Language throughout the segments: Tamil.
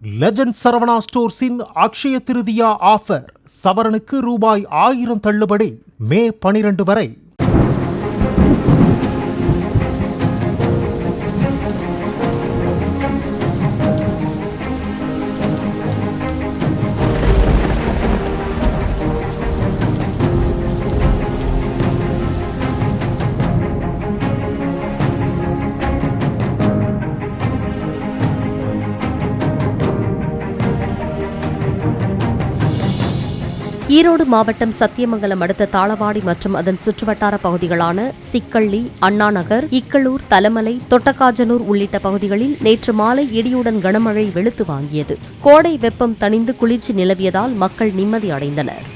லெஜண்ட் சரவணா ஸ்டோர்ஸின் அக்ஷய திருதியா ஆஃபர். சவரனுக்கு ரூபாய் 1000 தள்ளுபடி. மே 12 வரை. ஈரோடு மாவட்டம் சத்தியமங்கலம் அடுத்த தாளவாடி மற்றும் அதன் சுற்றுவட்டார பகுதிகளான சிக்கள்ளி, அண்ணாநகர், இக்கலூர், தலமலை, தொட்டக்காஜனூர் உள்ளிட்ட பகுதிகளில் நேற்று மாலை இடியுடன் கனமழை வெளுத்து வாங்கியது. கோடை வெப்பம் தணிந்து குளிர்ச்சி நிலவியதால் மக்கள் நிம்மதி அடைந்தனர்.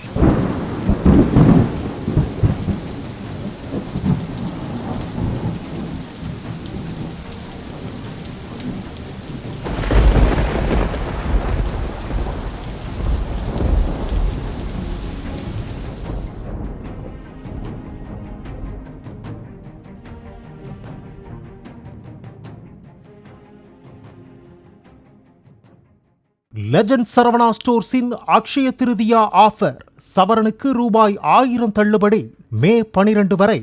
லெஜண்ட் சரவணா ஸ்டோர்ஸின் அக்ஷய திருதியா ஆஃபர். சவரனுக்கு ரூபாய் 1000 தள்ளுபடி. மே 12 வரை.